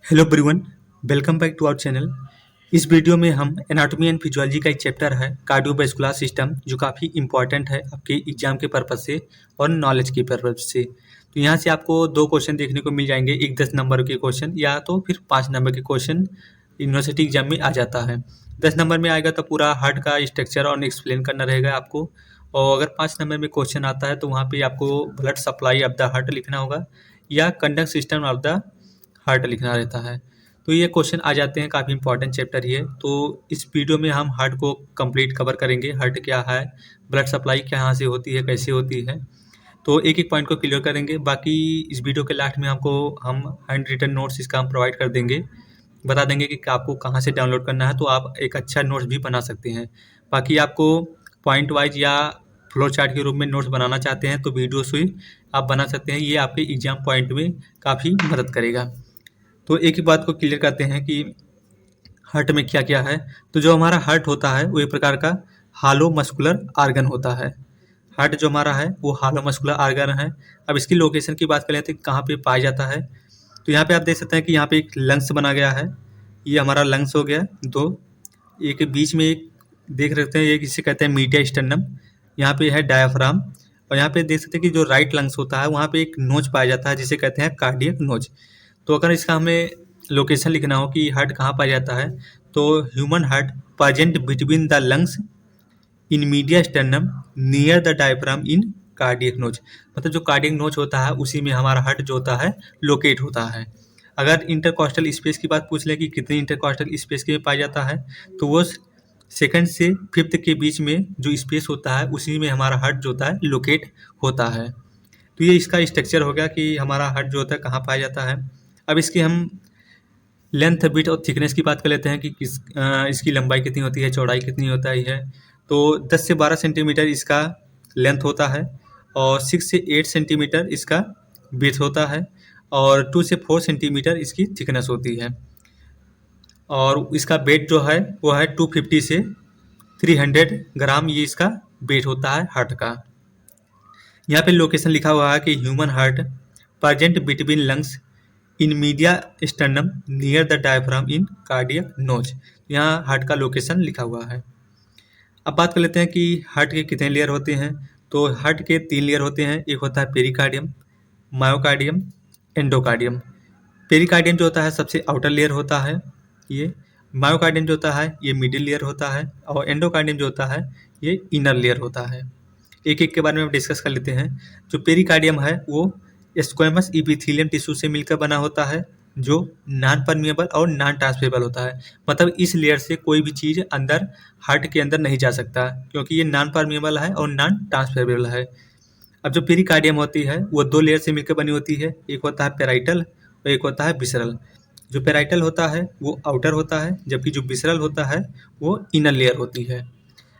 Hello everyone, welcome back to our channel. इस video में हम एनाटॉमी एंड फिजियोलॉजी का एक चैप्टर है कार्डियोवास्कुलर सिस्टम, जो काफ़ी इंपॉर्टेंट है आपके एग्जाम के पर्पज़ से और नॉलेज के पर्पज़ से। तो यहाँ से आपको दो क्वेश्चन देखने को मिल जाएंगे, एक 10 नंबर के क्वेश्चन या तो फिर 5 नंबर के क्वेश्चन यूनिवर्सिटी एग्जाम में आ जाता है। 10 नंबर में आएगा तो पूरा हार्ट का स्ट्रक्चर और एक्सप्लेन करना रहेगा आपको, और अगर 5 नंबर में क्वेश्चन आता है तो वहाँ पे आपको blood supply of the heart लिखना होगा या conduct system of the heart लिखना रहता है। तो ये क्वेश्चन आ जाते हैं, काफ़ी इंपॉर्टेंट चैप्टर ये। तो इस वीडियो में हम हार्ट को कंप्लीट कवर करेंगे, हार्ट क्या है, ब्लड सप्लाई कहाँ से होती है, कैसे होती है, तो एक एक पॉइंट को क्लियर करेंगे। बाकी इस वीडियो के लास्ट में आपको हम हैंड रिटन नोट्स इसका हम प्रोवाइड कर देंगे, बता देंगे कि आपको कहाँ से डाउनलोड करना है, तो आप एक अच्छा नोट्स भी बना सकते हैं। बाकी आपको पॉइंट वाइज या फ्लो चार्ट के रूप में नोट्स बनाना चाहते हैं तो वीडियो से आप बना सकते हैं, ये आपके एग्जाम पॉइंट में काफ़ी मदद करेगा। तो एक ही बात को क्लियर करते हैं कि हार्ट में क्या क्या है। तो जो हमारा हार्ट होता है वो एक प्रकार का हालो मस्कुलर आर्गन होता है। हार्ट जो हमारा है वो हालो मस्कुलर आर्गन है। अब इसकी लोकेशन की बात करें तो कहाँ पे पाया जाता है, तो यहाँ पे आप देख सकते हैं कि यहाँ पे एक लंग्स बना गया है। ये हमारा लंग्स हो गया दो, एक बीच में एक देख सकते हैं, एक इसे कहते हैं मीडिया स्टर्नम, यहाँ पे है डायाफ्राम, और यहाँ पे देख सकते हैं कि जो राइट लंग्स होता है वहाँ पे एक नोच पाया जाता है जिसे कहते हैं कार्डियक नोच। तो अगर इसका हमें लोकेशन लिखना हो कि हार्ट कहाँ पाया जाता है, तो human heart present between the lungs in media sternum near the diaphragm in cardiac नोच। मतलब जो कार्डियक नोच होता है उसी में हमारा हार्ट जो होता है लोकेट होता है। अगर इंटरकॉस्टल स्पेस की बात पूछ ले कि कितनी इंटरकॉस्टल स्पेस के में पाया जाता है, तो वो सेकंड से फिफ्थ के बीच में जो स्पेस होता है उसी में हमारा हार्ट जो होता है लोकेट होता है। तो ये इसका स्ट्रक्चर हो गया कि हमारा हार्ट जो होता है कहाँ पाया जाता है। अब इसकी हम लेंथ, विड्थ और थिकनेस की बात कर लेते हैं कि इसकी लंबाई कितनी होती है, चौड़ाई कितनी होता है। तो 10 से 12 सेंटीमीटर इसका लेंथ होता है, और 6 से 8 सेंटीमीटर इसका विड्थ होता है, और 2 से 4 सेंटीमीटर इसकी थिकनेस होती है। और इसका वेट जो है वो है 250 से 300 ग्राम, ये इसका वेट होता है हार्ट का। यहाँ पे लोकेशन लिखा हुआ है कि human heart present between lungs in media sternum near the diaphragm in cardiac नोच। यहाँ हार्ट का लोकेशन लिखा हुआ है। अब बात कर लेते हैं कि हार्ट के कितने लेयर होते हैं। तो हार्ट के 3 लेयर होते हैं, एक होता है पेरिकार्डियम, मायोकार्डियम, एंडोकार्डियम। पेरिकार्डियम जो होता है सबसे आउटर लेयर होता है ये, मायोकार्डियम जो होता है ये मिडिल लेयर होता है, और एंडोकार्डियम जो होता है ये इनर लेयर होता है। एक एक के बारे में हम डिस्कस कर लेते हैं। जो पेरिकार्डियम है वो स्क्वेमस इपिथेलियम टिश्यू से मिलकर बना होता है, जो नॉन परमिएबल और नॉन ट्रांसफरेबल होता है। मतलब इस लेयर से कोई भी चीज़ अंदर हार्ट के अंदर नहीं जा सकता, क्योंकि ये नॉन परमिएबल है और नॉन ट्रांसफरेबल है। अब जो पेरिकार्डियम होती है वो 2 लेयर से मिलकर बनी होती है, एक होता है पेराइटल और एक होता है विसरल। जो पेराइटल होता है वो आउटर होता है, जबकि जो विसरल होता है वो इनर लेयर होती है।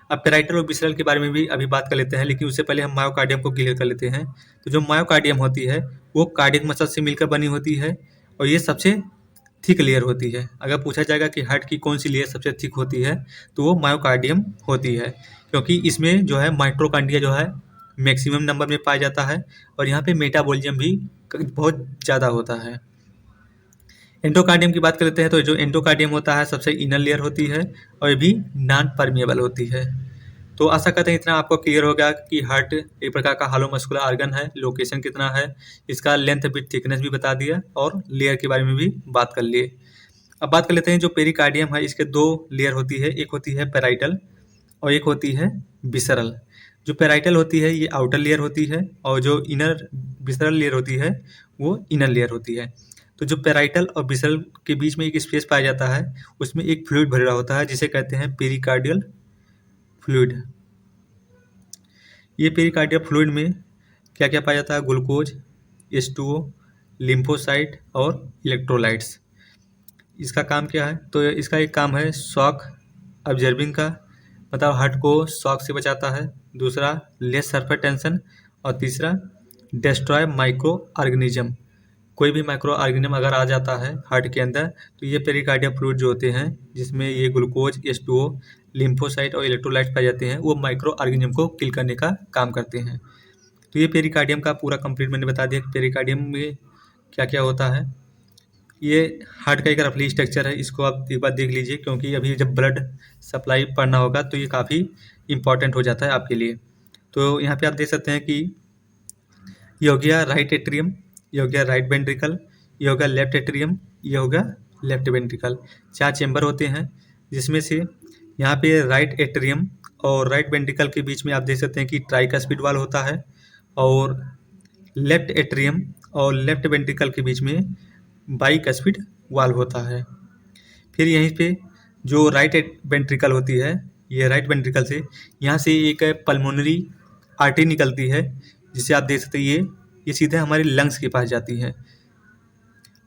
अब पेराइटल और विसरल के बारे में भी अभी बात कर लेते हैं, लेकिन उससे पहले हम मायोकार्डियम को क्लियर कर लेते हैं। तो जो मायोकार्डियम होती है वो कार्डियक मसल से मिलकर बनी होती है, और ये सबसे थिक लेयर होती है। अगर पूछा जाएगा कि हार्ट की कौन सी लेयर सबसे थिक होती है, तो वो मायोकार्डियम होती है, क्योंकि इसमें जो है माइटोकॉन्ड्रिया जो है मैक्सिमम नंबर में पाया जाता है, और यहाँ पे मेटाबॉलिज्म भी बहुत ज़्यादा होता है। एंडोकार्डियम की बात कर लेते हैं। तो जो एंडोकार्डियम होता है सबसे इनर लेयर होती है, और ये भी नॉन परमिएबल होती है। तो आशा करते हैं इतना आपको क्लियर हो गया कि हार्ट एक प्रकार का हालो मस्कुलर आर्गन है, लोकेशन कितना है, इसका लेंथ विड्थ थिकनेस भी बता दिया, और लेयर के बारे में भी बात कर लिए। अब बात कर लेते हैं जो पेरिकार्डियम है, इसके 2 लेयर होती है, एक होती है पेराइटल और एक होती है विसरल। जो पेराइटल होती है ये आउटर लेयर होती है, और जो इनर विसरल लेयर होती है वो इनर लेयर होती है। तो जो पेराइटल और विसरल के बीच में एक स्पेस पाया जाता है, उसमें एक फ्लूइड भरा होता है जिसे कहते हैं पेरिकार्डियल फ्लूइड। ये पेरिकार्डियल फ्लूइड में क्या क्या पाया जाता है, ग्लूकोज, H2O, लिम्फोसाइट और इलेक्ट्रोलाइट्स। इसका काम क्या है, तो इसका एक काम है शॉक ऑब्जर्विंग का, मतलब हार्ट को शॉक से बचाता है। दूसरा लेस सरफेस टेंशन, और तीसरा डिस्ट्रॉय माइक्रो ऑर्गेनिज्म। कोई भी माइक्रो ऑर्गेनिज्म अगर आ जाता है हार्ट के अंदर, तो ये पेरिकार्डियल फ्लूइड जो होते हैं जिसमें ये ग्लूकोज, H2O, लिम्फोसाइट और इलेक्ट्रोलाइट्स पाए जाते हैं, वो माइक्रो ऑर्गेनिज्म को किल करने का काम करते हैं। तो ये पेरिकार्डियम का पूरा कंप्लीट मैंने बता दिया कि पेरिकार्डियम में क्या क्या होता है। ये हार्ट का एक रफली स्ट्रक्चर है, इसको आप एक बार देख लीजिए, क्योंकि अभी जब ब्लड सप्लाई पढ़ना होगा तो ये काफ़ी इम्पॉर्टेंट हो जाता है आपके लिए। तो यहाँ पे आप देख सकते हैं कि ये हो गया राइट एट्रियम, ये हो गया राइट वेंट्रिकल, ये हो गया लेफ्ट एट्रियम, ये हो गया लेफ्ट वेंट्रिकल। 4 चेम्बर होते हैं, जिसमें से यहाँ पे राइट एट्रियम और राइट वेंट्रिकल के बीच में आप देख सकते हैं कि ट्राइकस्पिड वाल्व होता है, और लेफ्ट एट्रियम और लेफ्ट वेंट्रिकल के बीच में बाइकस्पिड वाल्व होता है। फिर यहीं पे जो राइट वेंट्रिकल होती है, ये राइट वेंट्रिकल से यहाँ से एक पल्मोनरी आर्टरी निकलती है, जिसे आप देख सकते हैं ये सीधे हमारे लंग्स के पास जाती है।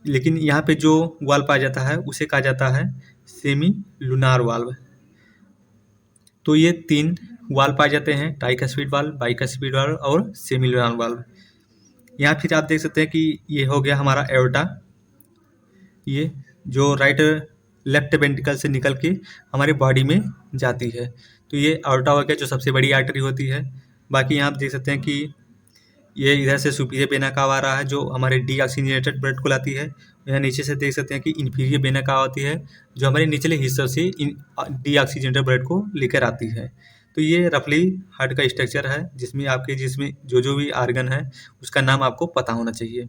लेकिन यहाँ पे जो वाल्व पाया जाता है उसे कहा जाता है सेमी लूनार वाल्व। तो ये 3 वाल्व पाए जाते हैं, ट्राइकस्पिड वाल्व, बाइकस्पिड वाल्व और सेमी लूनार वाल्व। यहाँ फिर आप देख सकते हैं कि ये हो गया हमारा एओर्टा, ये जो राइट लेफ्ट वेंट्रिकल से निकल के हमारी बॉडी में जाती है। तो ये एओर्टा हो गया जो सबसे बड़ी आर्टरी होती है। बाकी यहाँ आप देख सकते हैं कि ये इधर से सुपीरियर वेना कावा आ रहा है, जो हमारे डीऑक्सीजनेटेड ब्लड को लाती है। यहाँ नीचे से देख सकते हैं कि इन्फीरियर वेना कावा होती है, जो हमारे निचले हिस्सों से डीऑक्सीजनेटेड ब्लड को लेकर आती है। तो ये रफली हार्ट का स्ट्रक्चर है, जिसमें जो भी आर्गन है उसका नाम आपको पता होना चाहिए।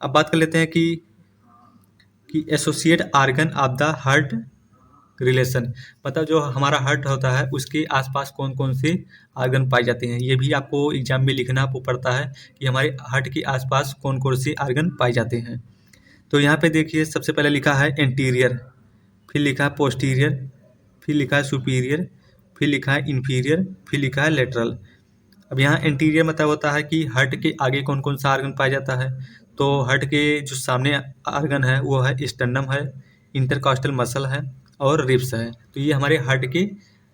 अब बात कर लेते हैं कि associate organ of the heart relation, मतलब जो हमारा हार्ट होता है उसके आसपास कौन कौन से आर्गन पाए जाते हैं। ये भी आपको एग्जाम में लिखना पड़ता है कि हमारे हार्ट के आसपास कौन कौन से आर्गन पाए जाते हैं। तो यहाँ पे देखिए, सबसे पहले लिखा है एंटीरियर, फिर लिखा है पोस्टीरियर, फिर लिखा है सुपीरियर, फिर लिखा है इन्फीरियर, फिर लिखा है लेटरल। अब यहाँ एंटीरियर मतलब होता है कि हार्ट के आगे कौन कौन सा आर्गन पाया जाता है। तो हार्ट के जो सामने आर्गन है वो है स्टर्नम है, इंटरकॉस्टल मसल है और रिब्स है। तो ये हमारे हार्ट के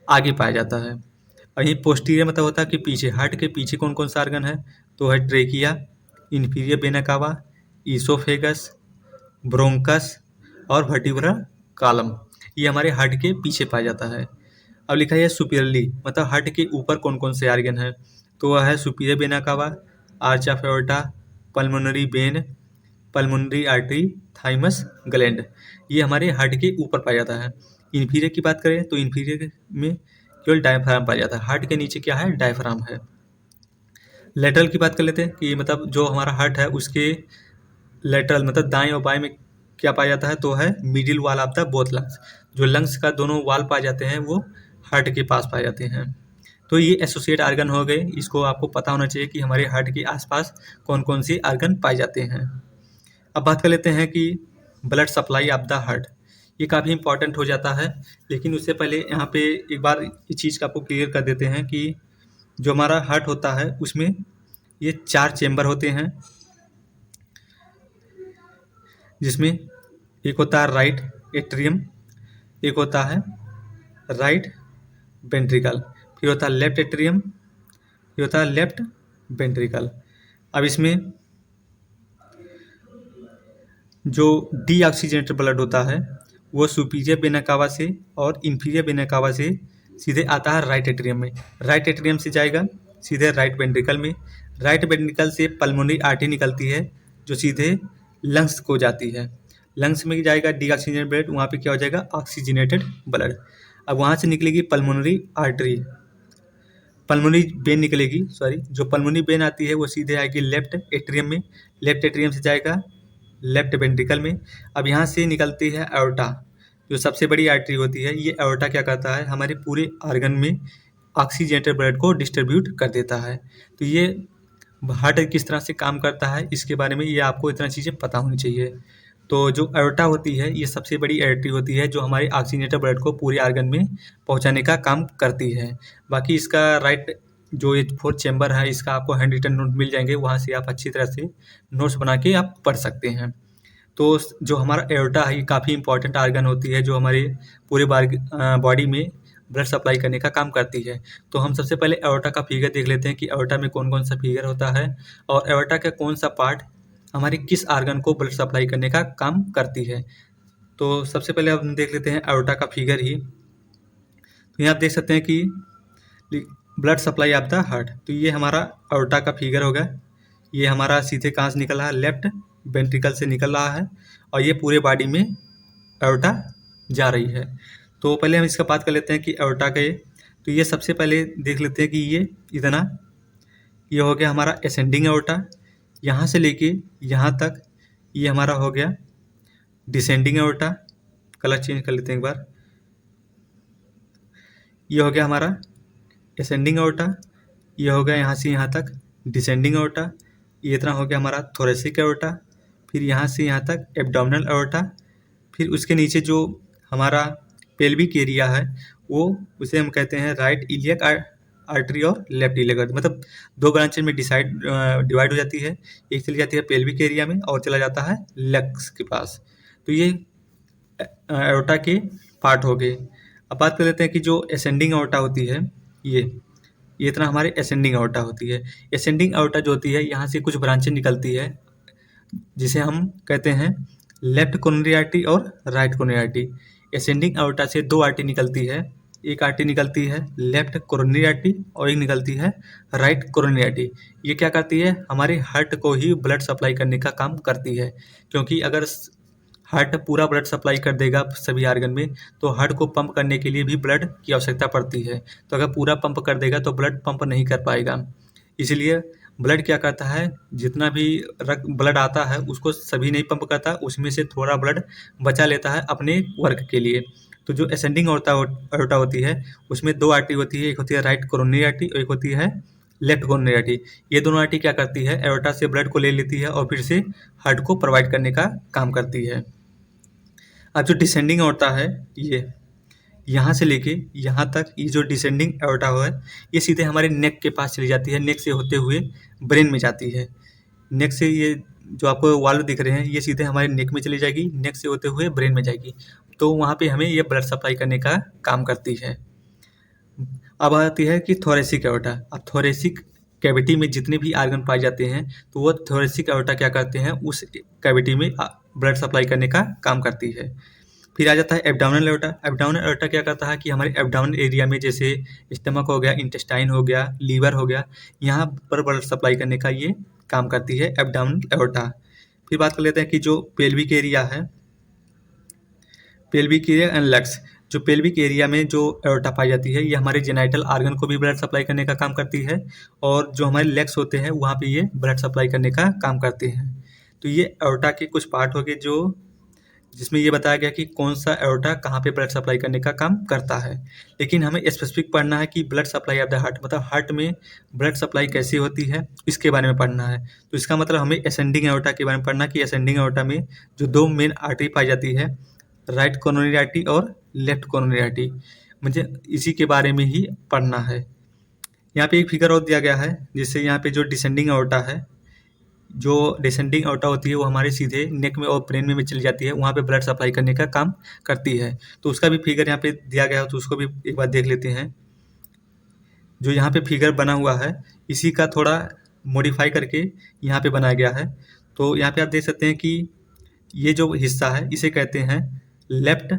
आगे पाया जाता है। और यही पोस्टीरियर मतलब होता है कि पीछे, हार्ट के पीछे कौन कौन सा आर्गन है। तो है trachea, inferior vena cava, oesophagus, bronchus और वर्टिब्रल कॉलम, ये हमारे हार्ट के पीछे पाया जाता है। अब लिखा है सुपीरियरली, मतलब हार्ट के ऊपर कौन कौन से आर्गन है। तो वह है superior vena cava, arch of aorta, pulmonary vein, pulmonary artery, thymus gland, ये हमारे हार्ट के ऊपर पाया जाता है। इन्फीरियर की बात करें तो इन्फीरियर में केवल डायफ्राम पाया जाता है, हार्ट के नीचे क्या है, डायफ्राम है। लेटरल की बात कर लेते हैं कि मतलब जो हमारा हार्ट है उसके लेटरल मतलब दाएं और बाएं में क्या पाया जाता है। तो है middle wall of the both lungs, जो लंग्स का दोनों वाल पाए जाते हैं वो हार्ट के पास पाए जाते हैं। तो ये एसोसिएट आर्गन हो गए, इसको आपको पता होना चाहिए कि हमारे हार्ट के आसपास कौन कौन से आर्गन पाए जाते हैं। अब बात कर लेते हैं कि blood supply of the heart, ये काफ़ी इंपॉर्टेंट हो जाता है। लेकिन उससे पहले यहाँ पे एक बार इस चीज़ का आपको क्लियर कर देते हैं कि जो हमारा हार्ट होता है उसमें ये 4 चेम्बर होते हैं, जिसमें एक होता है राइट एट्रियम, एक होता है राइट वेंट्रिकल, फिर होता है लेफ्ट एट्रियम, फिर होता है लेफ्ट वेंट्रिकल। अब इसमें जो डीऑक्सीजनेटेड ब्लड होता है वो सुपीरियर वेना कावा से और इन्फीरियर वेना कावा से सीधे आता है राइट एट्रियम में। राइट एट्रियम से जाएगा सीधे राइट वेंट्रिकल में, राइट वेंट्रिकल से पल्मोनरी आर्टरी निकलती है जो सीधे लंग्स को जाती है। लंग्स में जाएगा डीऑक्सीजनेटेड ब्लड, वहाँ पे क्या हो जाएगा, ऑक्सीजनेटेड ब्लड। अब वहाँ से निकलेगी पल्मोनरी आर्टरी, पल्मोनरी वेन निकलेगी, जो पल्मोनरी वेन आती है वो सीधे आएगी लेफ्ट एट्रियम में, लेफ्ट एट्रियम से जाएगा लेफ्ट वेंट्रिकल में। अब यहाँ से निकलती है एओर्टा, जो सबसे बड़ी आर्टरी होती है। ये एओर्टा क्या करता है, हमारे पूरे आर्गन में ऑक्सीजनेटेड ब्लड को डिस्ट्रीब्यूट कर देता है। तो ये हार्ट किस तरह से काम करता है इसके बारे में ये आपको इतना चीज़ें पता होनी चाहिए। तो जो एओर्टा होती है ये सबसे बड़ी आर्टरी होती है जो हमारे ऑक्सीजनेटेड ब्लड को पूरे आर्गन में पहुंचाने का काम करती है। बाकी इसका राइट जो ये 4 चेम्बर है इसका आपको हैंड रिटन नोट मिल जाएंगे, वहाँ से आप अच्छी तरह से नोट्स बना के आप पढ़ सकते हैं। तो जो हमारा एओर्टा है ये काफ़ी इंपॉर्टेंट आर्गन होती है जो हमारे पूरे बॉडी में ब्लड सप्लाई करने का काम करती है। तो हम सबसे पहले एओर्टा का फिगर देख लेते हैं कि एओर्टा में कौन कौन सा फिगर होता है और एओर्टा का कौन सा पार्ट हमारे किस आर्गन को ब्लड सप्लाई करने का काम करती है। तो सबसे पहले हम देख लेते हैं एओर्टा का फिगर ही। तो यहाँ आप देख सकते हैं कि blood supply of the heart, तो ये हमारा एओर्टा का फिगर होगा। ये हमारा सीधे कहाँ से निकला है, लेफ्ट वेंट्रिकल से निकल रहा है और ये पूरे बॉडी में एओर्टा जा रही है। तो पहले हम इसका बात कर लेते हैं कि एओर्टा का तो ये सबसे पहले देख लेते हैं कि ये इतना, ये हो गया हमारा असेंडिंग एओर्टा, यहाँ से लेके यहाँ तक ये हमारा हो गया डिसेंडिंग एओर्टा। कलर चेंज कर लेते हैं एक बार। ये हो गया हमारा असेंडिंग एओर्टा, ये हो गया यहाँ से यहाँ तक डिसेंडिंग एओर्टा, ये इतना हो गया हमारा थोरेसिक एओर्टा, फिर यहाँ से यहाँ तक एब्डोमिनल एओर्टा, फिर उसके नीचे जो हमारा पेल्विक एरिया है वो उसे हम कहते हैं राइट इलियक आर्टरी और लेफ्ट इलियक आर्टरी। मतलब दो ब्रांचेज में डिवाइड हो जाती है, एक चली जाती है पेल्विक एरिया में और चला जाता है लेग्स के पास। तो ये एओर्टा के पार्ट हो गए। अब बात कर लेते हैं कि जो असेंडिंग एओर्टा होती है ये इतना हमारे असेंडिंग एओर्टा होती है। असेंडिंग एओर्टा जो होती है यहाँ से कुछ ब्रांचेज निकलती है जिसे हम कहते हैं लेफ्ट कोरोनरी आर्टरी और right coronary artery. Ascending aorta से दो आर्टरी निकलती है, एक आर्टरी निकलती है लेफ्ट कोरोनरी आर्टरी और एक निकलती है राइट कोरोनरी आर्टरी। ये क्या करती है, हमारे हार्ट को ही ब्लड सप्लाई करने का काम करती है, क्योंकि अगर हार्ट पूरा ब्लड सप्लाई कर देगा सभी आर्गन में तो हार्ट को पंप करने के लिए भी ब्लड की आवश्यकता पड़ती है। तो अगर पूरा पंप कर देगा तो ब्लड पंप नहीं कर पाएगा, इसलिए ब्लड क्या करता है, जितना भी ब्लड आता है उसको सभी नहीं पंप करता, उसमें से थोड़ा ब्लड बचा लेता है अपने वर्क के लिए। तो जो असेंडिंग एओर्टा होती है उसमें दो आर्टरी होती है, एक होती है राइट कोरोनरी आर्टरी और एक होती है लेफ्ट कोरोनरी आर्टरी। ये दोनों आर्टरी क्या करती है, एओर्टा से ब्लड को ले लेती है और फिर से हार्ट को प्रोवाइड करने का काम करती है। अब जो डिसेंडिंग एओर्टा है ये यहाँ से लेके यहाँ तक, ये जो डिसेंडिंग एओर्टा है ये सीधे हमारे नेक के पास चली जाती है, नेक से होते हुए ब्रेन में जाती है। नेक से ये जो आपको वाल्व दिख रहे हैं ये सीधे हमारे नेक में चली जाएगी, नेक से होते हुए ब्रेन में जाएगी, तो वहाँ पे हमें ये ब्लड सप्लाई करने का काम करती है। अब आती है कि थोरेसिक एओर्टा। अब थोरेसिक कैविटी में जितने भी आर्गन पाए जाते हैं तो वो थोरेसिक एओर्टा क्या करते हैं, उस कैविटी में ब्लड सप्लाई करने का काम करती है। फिर आ जाता है एब्डोमिनल एओर्टा। एब्डोमिनल एओर्टा क्या करता है कि हमारे एब्डोमिनल एरिया में जैसे स्टमक हो गया, इंटेस्टाइन हो गया, लीवर हो गया, यहाँ पर ब्लड सप्लाई करने का ये काम करती है एब्डोमिनल एओर्टा। फिर बात कर लेते हैं कि जो पेल्विक एरिया है, पेल्विक एरिया एंड लेग्स। जो पेल्विक एरिया में जो एओर्टा पाई जाती है ये हमारे जेनाइटल आर्गन को भी ब्लड सप्लाई करने का काम करती है, और जो हमारे लेग्स होते हैं वहाँ पे ये ब्लड सप्लाई करने का काम करते हैं। तो ये एओर्टा के कुछ पार्ट हो गए जो जिसमें ये बताया गया कि कौन सा एओर्टा कहाँ पे ब्लड सप्लाई करने का काम करता है। लेकिन हमें स्पेसिफिक पढ़ना है कि blood supply of the heart, मतलब हार्ट में ब्लड सप्लाई कैसी होती है इसके बारे में पढ़ना है। तो इसका मतलब हमें असेंडिंग एओर्टा के बारे में पढ़ना कि असेंडिंग एओर्टा में जो दो मेन आर्टरी पाई जाती है, राइट कोरोनरी आर्टरी और लेफ्ट कोरोनरी आर्टरी, मुझे इसी के बारे में ही पढ़ना है। यहाँ पे एक फिगर और दिया गया है, जिससे यहाँ पे जो डिसेंडिंग एओर्टा है, जो डिसेंडिंग एओर्टा होती है वो हमारे सीधे नेक में और ब्रेन में चली जाती है, वहाँ पे ब्लड सप्लाई करने का काम करती है। तो उसका भी फिगर यहाँ पे दिया गया है, तो उसको भी एक बार देख लेते हैं। जो यहाँ पे फिगर बना हुआ है इसी का थोड़ा मॉडिफाई करके यहाँ पे बनाया गया है। तो यहाँ पे आप देख सकते हैं कि ये जो हिस्सा है इसे कहते हैं लेफ्ट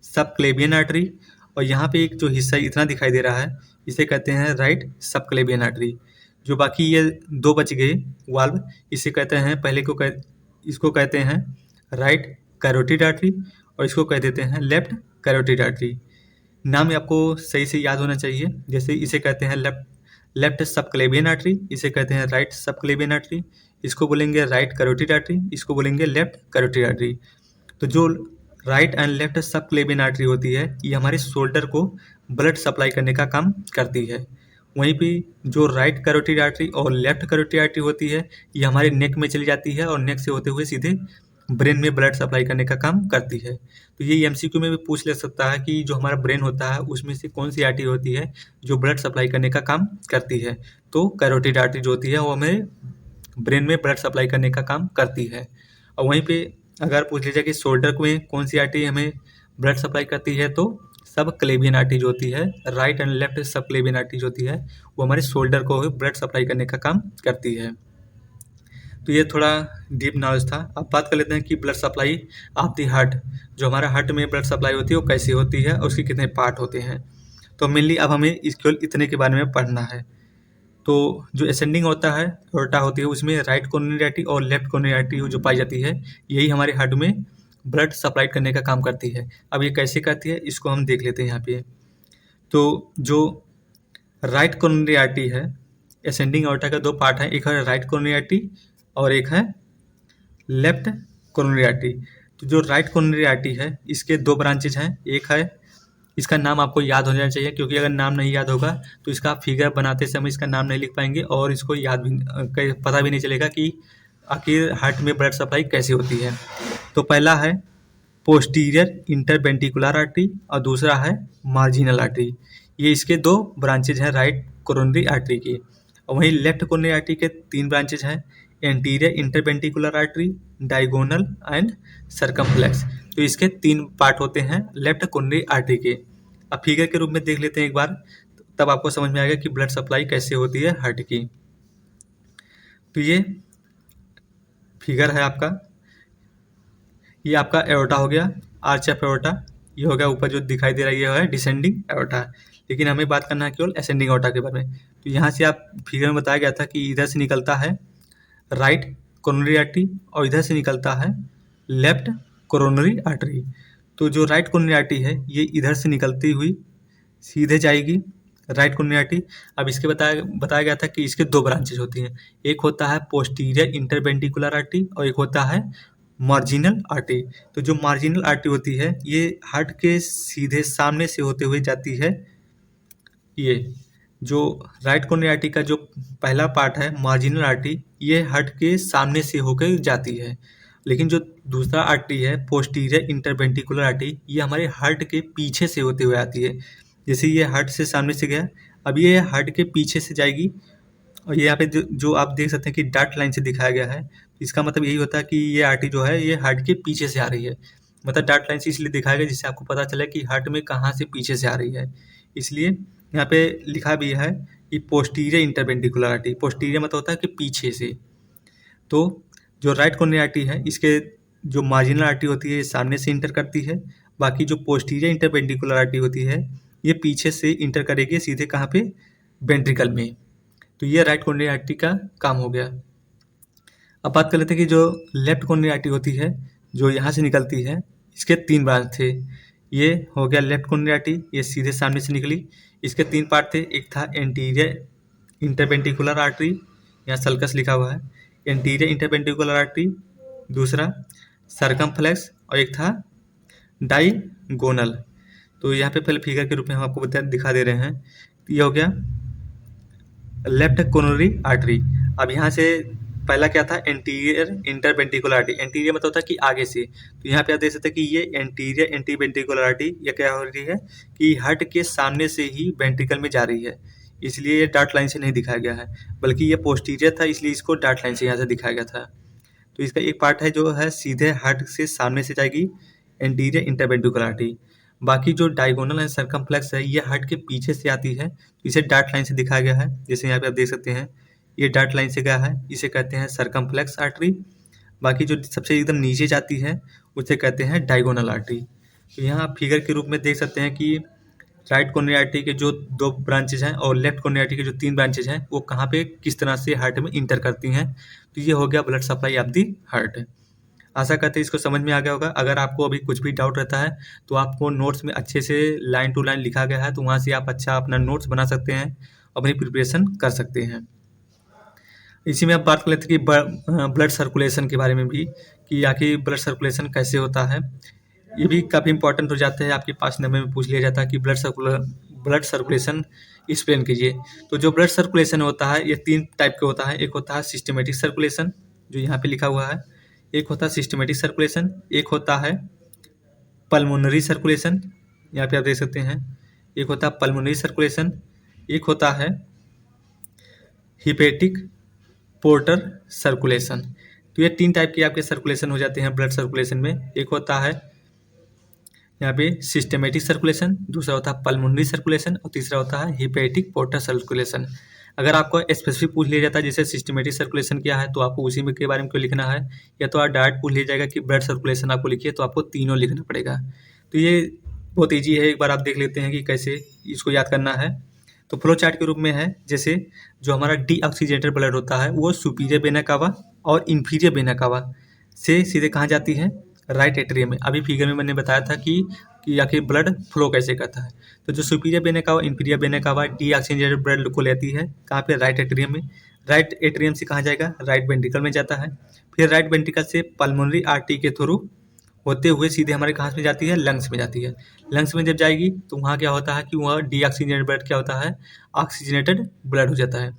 सबक्लेवियन आर्टरी, और यहाँ पे एक जो हिस्सा इतना दिखाई दे रहा है इसे कहते हैं राइट सबक्लेवियन आर्टरी। जो बाकी ये दो बच गए वाल्व इसे कहते हैं, इसको कहते हैं राइट कैरोटिड आर्टरी और इसको कह देते हैं लेफ्ट कैरोटिड आर्टरी। नाम आपको सही से याद होना चाहिए, जैसे इसे कहते हैं लेफ्ट सबक्लेवियन आर्टरी, इसे कहते हैं राइट सबक्लेवियन आर्टरी, इसको बोलेंगे राइट कैरोटिड आर्टरी, इसको बोलेंगे लेफ्ट कैरोटिड आर्टरी। तो जो right and left subclavian artery होती है ये हमारे शोल्डर को ब्लड सप्लाई करने का काम करती है। वहीं पे जो राइट कैरोटिड आर्टरी और लेफ्ट कैरोटिड आर्टरी होती है ये हमारे नेक में चली जाती है और नेक से होते हुए सीधे ब्रेन में ब्लड सप्लाई करने का काम करती है। तो ये एमसीक्यू में भी पूछ ले सकता है कि जो हमारा ब्रेन होता है उसमें से कौन सी आर्टरी होती है जो ब्लड सप्लाई करने का काम करती है। तो कैरोटिड आर्टरी जो होती है वो हमें ब्रेन में ब्लड सप्लाई करने का काम करती है। और वहीं पे अगर पूछ लीजिए कि शोल्डर में कौन सी आर्टरी हमें ब्लड सप्लाई करती है, तो सब क्लेवियन आर्टरी जो होती है, राइट एंड लेफ्ट सब क्लेवियन आर्टरी जो होती है वो हमारे शोल्डर को ब्लड सप्लाई करने का काम करती है। तो ये थोड़ा डीप नॉलेज था। अब बात कर लेते हैं कि blood supply of the heart, जो हमारा हार्ट में ब्लड सप्लाई होती है वो कैसी होती है और उसके कितने पार्ट होते हैं। तो मेनली अब हमें इसके इतने के बारे में पढ़ना है। तो जो असेंडिंग होता है एओर्टा होती है उसमें राइट कोरोनरी आर्टरी और लेफ्ट कोरोनरी आर्टरी जो पाई जाती है, यही हमारे हार्ट में ब्लड सप्लाई करने का काम करती है। अब ये कैसे करती है इसको हम देख लेते हैं यहाँ पे। तो जो राइट कोरोनरी आर्टरी है, असेंडिंग एओर्टा का दो पार्ट है, एक है राइट कोरोनरी आर्टरी और एक है लेफ्ट कोरोनरी आर्टरी। तो जो राइट कोरोनरी आर्टरी है इसके दो ब्रांचेज हैं, एक है, इसका नाम आपको याद हो जाना चाहिए क्योंकि अगर नाम नहीं याद होगा तो इसका फिगर बनाते समय इसका नाम नहीं लिख पाएंगे और इसको याद भी पता भी नहीं चलेगा कि आखिर हार्ट में ब्लड सप्लाई कैसे होती है। तो पहला है पोस्टीरियर इंटरवेंट्रिकुलर आर्टरी और दूसरा है मार्जिनल आर्टरी। ये इसके दो ब्रांचेज हैं राइट कोरोनरी आर्टरी के। और वहीं लेफ्ट कोरोनरी आर्टरी के तीन ब्रांचेज हैं, anterior interventricular artery, diagonal and circumflex. तो इसके तीन पार्ट होते हैं लेफ्ट कोरोनरी आर्टरी के। अब फिगर के रूप में देख लेते हैं एक बार, तब आपको समझ में आएगा कि ब्लड सप्लाई कैसे होती है हार्ट की। तो ये फिगर है आपका, ये आपका एओर्टा हो गया, आर्च ऑफ एओर्टा। ये हो गया ऊपर जो दिखाई दे रहा है ये है डिसेंडिंग एओर्टा, लेकिन हमें बात करना है केवल असेंडिंग एओर्टा के बारे में। तो यहाँ से आप फिगर में बताया गया था कि इधर से निकलता है राइट कोरोनरी आर्टरी और इधर से निकलता है लेफ्ट कोरोनरी आर्टरी। तो जो राइट कोरोनरी आर्टरी है ये इधर से निकलती हुई सीधे जाएगी राइट कोरोनरी आर्टरी। अब इसके बताया गया था कि इसके दो ब्रांचेज होती हैं, एक होता है पोस्टीरियर इंटरवेंट्रिकुलर आर्टरी और एक होता है मार्जिनल आर्टरी। तो जो मार्जिनल आर्टरी होती है ये हार्ट के सीधे सामने से होते हुए जाती है। ये जो राइट कोरोनरी आर्टरी का जो पहला पार्ट है मार्जिनल आर्टरी, ये हार्ट के सामने से होकर जाती है, लेकिन जो दूसरा आर्टरी है पोस्टीरियर इंटरवेंट्रिकुलर आर्टरी, ये हमारे हार्ट के पीछे से होते हुए आती है। जैसे ये हार्ट से सामने से गया, अब ये हार्ट के पीछे से जाएगी और ये यहाँ पे जो आप देख सकते हैं कि डॉट लाइन से दिखाया गया है, इसका मतलब यही होता है कि ये आर्टरी जो है ये हार्ट के पीछे से आ रही है। मतलब डॉट लाइन से इसलिए दिखाया गया जिससे आपको पता चले कि हार्ट में कहाँ से पीछे से आ रही है। इसलिए यहाँ पे लिखा भी है कि पोस्टीरियर इंटरवेंट्रिकुलर आर्टरी। पोस्टीरियर मतलब होता है कि पीछे से। तो जो राइट कोरोनरी आर्टरी है इसके जो मार्जिनल आर्टरी होती है ये सामने से इंटर करती है, बाकी जो पोस्टीरियर इंटरवेंट्रिकुलर आर्टरी होती है ये पीछे से इंटर करेगी सीधे कहाँ पे, वेंट्रिकल में। तो ये राइट कोरोनरी आर्टरी का काम हो गया। अब बात कर लेते हैं कि जो लेफ्ट कोरोनरी आर्टरी होती है जो यहाँ से निकलती है, इसके तीन ब्रांच थे। ये हो गया लेफ्ट कोरोनरी आर्टरी, ये सीधे सामने से निकली। इसके तीन पार्ट थे, एक था एंटीरियर इंटरवेंट्रिकुलर आर्टरी, यहाँ सल्कस लिखा हुआ है, एंटीरियर इंटरवेंट्रिकुलर आर्टरी, दूसरा सर्कमफ्लेक्स और एक था डायगोनल। तो यहाँ पे पहले फिगर के रूप में हम आपको दिखा दे रहे हैं। ये हो गया लेफ्ट कोरोनरी आर्टरी। अब यहाँ से पहला क्या था, एंटीरियर इंटरवेंट्रिकुलर आर्टरी। एंटीरियर मतलब होता है कि आगे से। तो यहाँ पे आप देख सकते हैं कि ये एंटीरियर इंटरवेंट्रिकुलर आर्टरी ये क्या हो रही है कि हार्ट के सामने से ही वेंट्रिकल में जा रही है, इसलिए ये डॉट लाइन से नहीं दिखाया गया है, बल्कि ये पोस्टीरियर था इसलिए इसको डॉट लाइन से यहाँ से दिखाया गया था। तो इसका एक पार्ट है जो है सीधे हार्ट से सामने से जाएगी, एंटीरियर इंटरवेंट्रिकुलर आर्टरी। बाकी जो डायगोनल एंड सर्कमफ्लेक्स है ये हार्ट के पीछे से आती है, तो इसे डॉट लाइन से दिखाया गया है। जैसे यहाँ पे आप देख सकते हैं ये डॉट लाइन से गया है, इसे कहते हैं सर्कमफ्लेक्स आर्टरी। बाकी जो सबसे एकदम नीचे जाती है उसे कहते हैं डायगोनल आर्टरी। तो यहाँ आप फिगर के रूप में देख सकते हैं कि राइट कोरोनरी आर्टरी के जो दो ब्रांचेज हैं और लेफ्ट कोरोनरी आर्टरी के जो तीन ब्रांचेज हैं वो कहाँ पे किस तरह से हार्ट में इंटर करती हैं। तो ये हो गया blood supply of the heart. आशा करते हैं इसको समझ में आ गया होगा। अगर आपको अभी कुछ भी डाउट रहता है तो आपको नोट्स में अच्छे से लाइन टू लाइन लिखा गया है, तो वहाँ से आप अच्छा अपना नोट्स बना सकते हैं, अपनी प्रिपरेशन कर सकते हैं। इसी में आप बात कर लेते हैं कि ब्लड सर्कुलेशन के बारे में भी, कि आखिर ब्लड सर्कुलेशन कैसे होता है। ये भी काफ़ी इंपॉर्टेंट हो जाता है, आपके पास नंबर में पूछ लिया जाता है कि ब्लड सर्कुलेशन एक्सप्लेन कीजिए। तो जो ब्लड सर्कुलेशन होता है ये तीन टाइप का होता है। एक होता है सिस्टमेटिक सर्कुलेशन जो यहाँ पे लिखा हुआ है, एक होता है सिस्टमेटिक सर्कुलेशन, एक होता है पल्मोनरी सर्कुलेशन, यहाँ पे आप देख सकते हैं, एक होता है पल्मोनरी सर्कुलेशन, एक होता है हिपेटिक पोर्टर सर्कुलेशन। तो ये तीन टाइप के आपके सर्कुलेशन हो जाते हैं ब्लड सर्कुलेशन में। एक होता है यहाँ पे सिस्टमेटिक सर्कुलेशन, दूसरा होता है पल्मोनरी सर्कुलेशन और तीसरा होता है हिपेटिक पोर्टर सर्कुलेशन। अगर आपको स्पेसिफिक पूछ लिया जाता है जैसे सिस्टमेटिक सर्कुलेशन क्या है तो आपको उसी में के बारे में क्यों लिखना है, या तो आप डायरेक्ट पूछ लिया जाएगा कि ब्लड सर्कुलेशन आपको लिखिए तो आपको तीनों लिखना पड़ेगा। तो ये बहुत ईजी है, एक बार आप देख लेते हैं कि कैसे इसको याद करना है। तो फ्लो चार्ट के रूप में है, जैसे जो हमारा डीऑक्सीजनेटेड ब्लड होता है वो सुपीरियर वेना कावा और इन्फीरियर वेना कावा से सीधे कहाँ जाती है, राइट एट्रियम में। अभी फिगर में मैंने बताया था कि आखिर ब्लड फ्लो कैसे करता है। तो जो superior vena cava inferior vena cava deoxygenated blood को लेती है कहाँ पे, राइट एट्रियम में। राइट एट्रियम से कहाँ जाएगा, राइट वेंट्रिकल में जाता है। फिर राइट वेंट्रिकल से पल्मोनरी आर्टरी के थ्रू होते हुए सीधे हमारे कहाँ में जाती है, लंग्स में जाती है। लंग्स में जब जाएगी तो वहाँ क्या होता है कि वहाँ डीऑक्सीजनेटेड ब्लड क्या होता है, ऑक्सीजनेटेड ब्लड हो जाता है।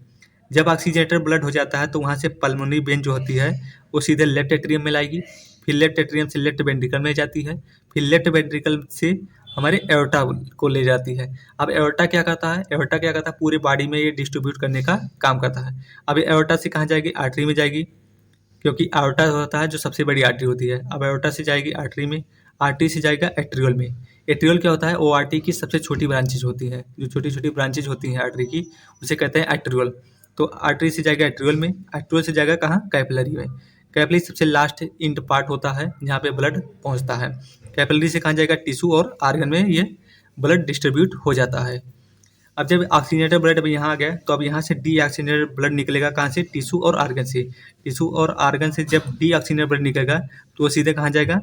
जब ऑक्सीजनेटेड ब्लड हो जाता है तो वहाँ से पल्मोनरी वेन जो होती है वो सीधे लेफ्ट एट्रियम में लाएगी। फिर लेफ्ट एट्रियम से लेफ्ट वेंट्रिकल में जाती है। फिर लेफ्ट वेंट्रिकल से हमारे एओर्टा को ले जाती है। अब एओर्टा क्या करता है, एओर्टा क्या करता है, पूरे बॉडी में ये डिस्ट्रीब्यूट करने का काम करता है। अब एओर्टा से कहाँ जाएगी, आर्टरी में जाएगी, क्योंकि आर्टा होता है जो सबसे बड़ी आर्टरी होती है। अब एओर्टा से जाएगी आर्टरी में, आर्टरी से जाएगा एट्रियोल में। एट्रियोल क्या होता है, वो आर्टरी की सबसे छोटी ब्रांचेज होती है, जो छोटी छोटी ब्रांचेज होती हैं आर्टरी की, उसे कहते हैं एट्रियोल। तो आर्टरी से जाएगा एट्रियोल में, एट्रियोल से जाएगा कहाँ, कैपिलरी में। कैपिलरी सबसे लास्ट इंड पार्ट होता है जहाँ पे ब्लड पहुँचता है। कैपिलरी से कहाँ जाएगा, टिश्यू और आर्गन में ये ब्लड डिस्ट्रीब्यूट हो जाता है। अब जब ऑक्सीजनेटेड ब्लड अब यहाँ आ गया तो अब यहाँ से डीऑक्सीजनेटेड ब्लड निकलेगा कहाँ से, टिश्यू और आर्गन से। टिश्यू और आर्गन से जब डीऑक्सीजनेटेड ब्लड निकलेगा तो वो सीधे कहाँ जाएगा,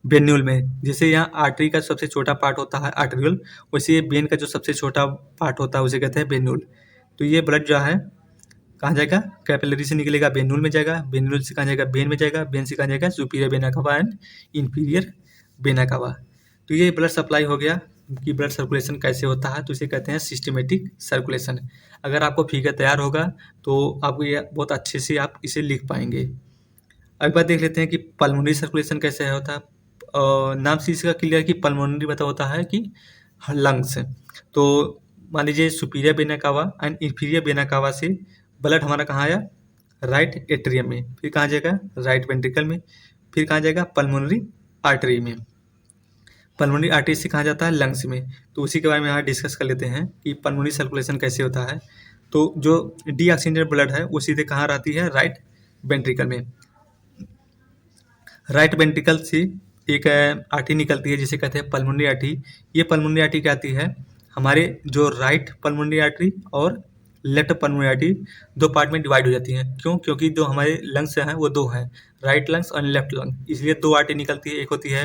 वेन्यूल में। जैसे यहाँ आर्टरी का सबसे छोटा पार्ट होता है आर्टरियोल, वैसे वेन का जो सबसे छोटा पार्ट होता है उसे कहते हैं वेन्यूल। तो ये ब्लड जो है कहाँ जाएगा, कैपिलरी से निकलेगा वेन्यूल में जाएगा, वेन्यूल से कहाँ जाएगा, वेन में जाएगा, वेन से कहाँ जाएगा, superior vena cava and inferior vena cava. तो ये ब्लड सप्लाई हो गया कि ब्लड सर्कुलेशन कैसे होता है, तो इसे कहते हैं सिस्टमेटिक सर्कुलेशन। अगर आपको फिगर तैयार होगा तो आपको ये बहुत अच्छे से आप इसे लिख पाएंगे। अब एक बार देख लेते हैं कि पल्मोनरी सर्कुलेशन कैसे होता है। नाम से इसका क्लियर कि पल्मोनरी मतलब होता है कि लंग्स। तो मान लीजिए superior vena cava and inferior vena cava से ब्लड हमारा कहाँ आया, राइट एट्रियम में, फिर कहाँ जाएगा, राइट वेंट्रिकल में, फिर कहाँ जाएगा, पल्मोनरी आर्टरी में। पल्मोनरी आर्टरी से कहाँ जाता है, लंग्स में। तो उसी के बारे में यहाँ डिस्कस कर लेते हैं कि पल्मोनरी सर्कुलेशन कैसे होता है। तो जो डीऑक्सीजनेटेड ब्लड है वो सीधे कहाँ रहती है, राइट वेंट्रिकल में। राइट वेंट्रिकल से एक आर्टरी निकलती है जिसे कहते हैं पल्मोनरी आर्टरी। ये पल्मोनरी आर्टरी क्या आती है, हमारे जो राइट पल्मोनरी आर्टरी और लेफ्ट पल्मोनरी आर्टरी दो पार्ट में डिवाइड हो जाती हैं। क्यों, क्योंकि जो हमारे लंग्स हैं वो दो हैं, राइट लंग्स और लेफ्ट लंग, इसलिए दो आर्टरी निकलती है। एक होती है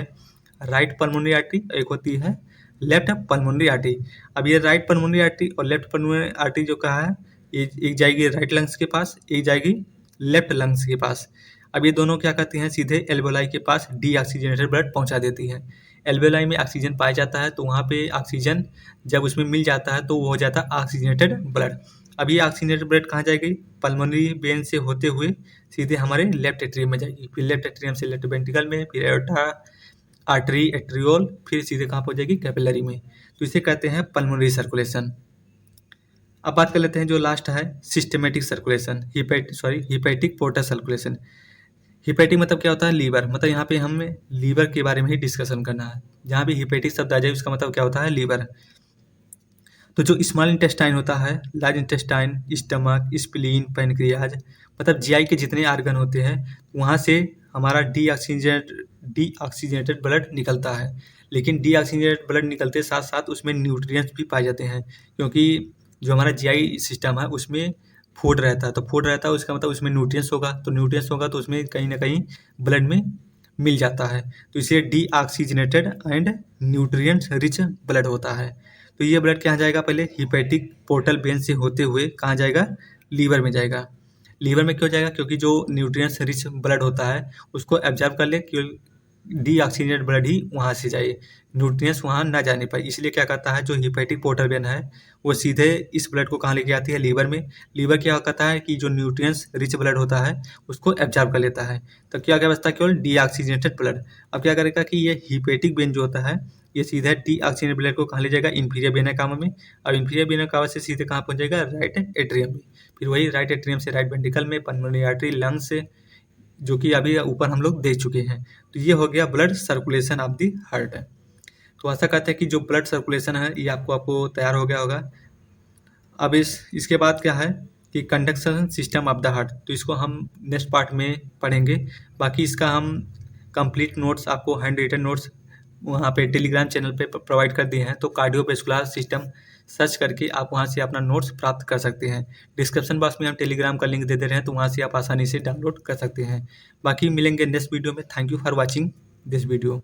राइट पल्मोनरी आर्टरी, एक होती है लेफ्ट पल्मोनरी आर्टरी। अब ये राइट पल्मोनरी आर्टरी और लेफ्ट पल्मोनरी आर्टरी जो कहा है, ये एक जाएगी राइट लंग्स के पास, एक जाएगी लेफ्ट लंग्स के पास। अब ये दोनों क्या करती हैं, सीधे एल्वेओलाई के पास डीऑक्सीजनेटेड ब्लड पहुंचा देती हैं। एल्वेओलाई में ऑक्सीजन पाया जाता है तो वहाँ पे ऑक्सीजन जब उसमें मिल जाता है तो वो हो जाता है ऑक्सीजनेटेड ब्लड। अब ये ऑक्सीजनेटेड ब्लड कहाँ जाएगी, पल्मोनरी वेन से होते हुए सीधे हमारे लेफ्ट एट्रियम में जाएगी, फिर लेफ्ट एट्रियम से लेफ्ट वेंट्रिकल में, फिर एओर्टा, आर्टरी, एट्रियोल, फिर सीधे कहाँ पहुँच जाएगी, कैपिलरी में। तो इसे कहते हैं पल्मोनरी सर्कुलेशन। अब बात कर लेते हैं जो लास्ट है systematic circulation, hepatic portal circulation. Hepatic मतलब क्या होता है, लीवर। मतलब यहाँ पे हमें लीवर के बारे में ही डिस्कशन करना है। जहाँ भी हिपैटिक शब्द आ जाए उसका मतलब क्या होता है, लीवर। तो जो स्मॉल इंटेस्टाइन होता है, large intestine, stomach, spleen, pancreas, मतलब जीआई के जितने आर्गन होते हैं वहाँ से हमारा डीऑक्सीजनेटेड ब्लड निकलता है। लेकिन डीऑक्सीजनेटेड ब्लड निकलते साथ साथ उसमें न्यूट्रिएंट्स भी पाए जाते हैं, क्योंकि जो हमारा जीआई सिस्टम है उसमें फूड रहता है। तो फूड रहता है उसका मतलब उसमें न्यूट्रिएंट्स होगा, तो न्यूट्रिएंट्स होगा तो उसमें कहीं ना कहीं ब्लड में मिल जाता है। तो इसलिए deoxygenated and nutrients rich blood होता है। तो ये ब्लड कहाँ जाएगा, पहले हिपैटिक पोर्टल वेन से होते हुए कहाँ जाएगा, लीवर में जाएगा। लीवर में क्यों जाएगा, क्योंकि जो न्यूट्रिएंट्स रिच ब्लड होता है उसको एब्जॉर्ब कर ले, क्यों डीऑक्सीजनेटेड ब्लड ही वहाँ से जाए, न्यूट्रिएंट्स वहाँ ना जाने पाए। इसलिए क्या करता है, जो हिपैटिक पोर्टल वेन है वो सीधे इस ब्लड को कहाँ लेके आती है, लीवर में। लीवर क्या करता है कि जो न्यूट्रिएंट्स रिच ब्लड होता है उसको एब्जॉर्ब कर लेता है। तो क्या क्या बचता है, केवल डीऑक्सीजनेटेड ब्लड। अब क्या करेगा कि ये हिपैटिक वेन जो होता है ये सीधा डीऑक्सीजनेटेड ब्लड को कहाँ ले जाएगा, इन्फीरियर वेना कावा में। अब इन्फीरियर वेना कावा से सीधे कहाँ पहुँच जाएगा, राइट एट्रियम में। फिर वही राइट एट्रियम से राइट वेंट्रिकल में, पल्मोनरी आर्टरी, लंग्स से, जो कि अभी ऊपर हम लोग देख चुके हैं। तो ये हो गया blood circulation of the heart. तो ऐसा कहते हैं कि जो ब्लड सर्कुलेशन है ये आपको तैयार हो गया होगा। अब इसके बाद क्या है कि conduction system of the heart, तो इसको हम नेक्स्ट पार्ट में पढ़ेंगे। बाकी इसका हम कंप्लीट नोट्स आपको हैंड रिटन नोट्स वहाँ पे टेलीग्राम चैनल पे प्रोवाइड कर दिए हैं। तो कार्डियोवैस्कुलर सिस्टम सर्च करके आप वहाँ से अपना नोट्स प्राप्त कर सकते हैं। डिस्क्रिप्शन बॉक्स में हम टेलीग्राम का लिंक दे दे रहे हैं, तो वहाँ से आप आसानी से डाउनलोड कर सकते हैं। बाकी मिलेंगे नेक्स्ट वीडियो में। Thank you for watching this video.